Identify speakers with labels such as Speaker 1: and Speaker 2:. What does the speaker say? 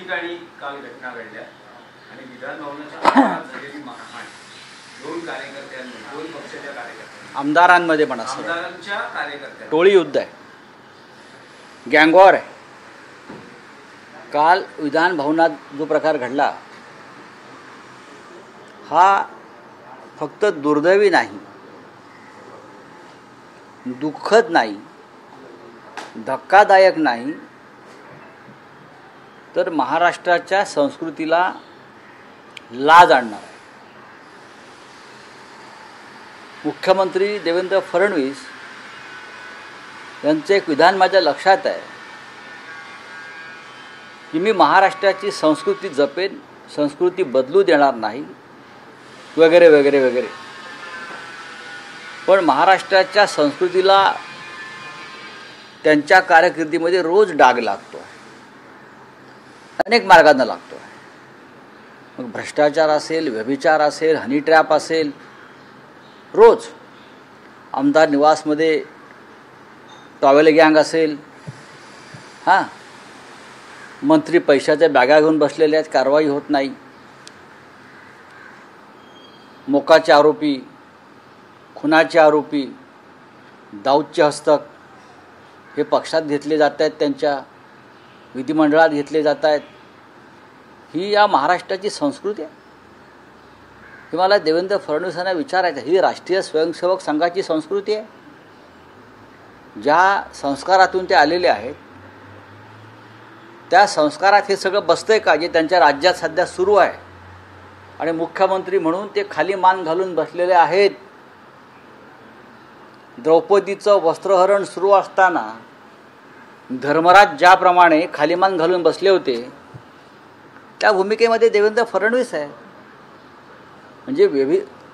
Speaker 1: ठिकाणी काल घटना घडल्या आणि विधान भवनाच्या आवारात झालेली मारहाण दोन कार्यकर्त्यांमध्ये, दोन पक्षाच्या कार्यकर्त्यांमध्ये,
Speaker 2: आमदारांमध्ये पण असं
Speaker 1: आमदारांच्या कार्यकर्त्यांमध्ये
Speaker 2: टोळी युद्ध आहे, गँगवॉर आहे. काल विधान भवनात जो प्रकार घडला हा फक्त दुर्दैवी नाही, दुःखद नाही, धक्कादायक नाही, तर महाराष्ट्राच्या संस्कृतीला लाज आणणार आहे. मुख्यमंत्री देवेंद्र फडणवीस यांचं एक विधान माझ्या लक्षात आहे की मी महाराष्ट्राची संस्कृती जपेन, संस्कृती बदलू देणार नाही वगैरे वगैरे वगैरे. पण महाराष्ट्राच्या संस्कृतीला त्यांच्या कारकिर्दीमध्ये रोज डाग लागतो आहे, अनेक मार्गांना लागतो आहे. मग भ्रष्टाचार असेल, व्यभिचार असेल, हनी ट्रॅप असेल, रोज आमदार निवासमध्ये टॉवेल गँग असेल, हां, मंत्री पैशाच्या बॅगा घेऊन बसलेले आहेत, कारवाई होत नाही. मोकाचे आरोपी, खुनाचे आरोपी, दाऊदचे हस्तक हे पक्षात घेतले जात आहेत, त्यांच्या विधिमंडळात घेतले जात आहेत. ही या महाराष्ट्राची संस्कृती आहे. हे मला देवेंद्र फडणवीसांना विचारायचं. ही राष्ट्रीय स्वयंसेवक संघाची संस्कृती आहे. ज्या संस्कारातून ते आलेले आहेत त्या संस्कारात हे सगळं बसतंय का जे त्यांच्या राज्यात सध्या सुरू आहे. आणि मुख्यमंत्री म्हणून ते खाली मान घालून बसलेले आहेत. द्रौपदीचं वस्त्रहरण सुरू असताना धर्मराज ज्याप्रमाणे खाली मान घालून बसले होते त्या भूमिकेमध्ये देवेंद्र फडणवीस आहे. म्हणजे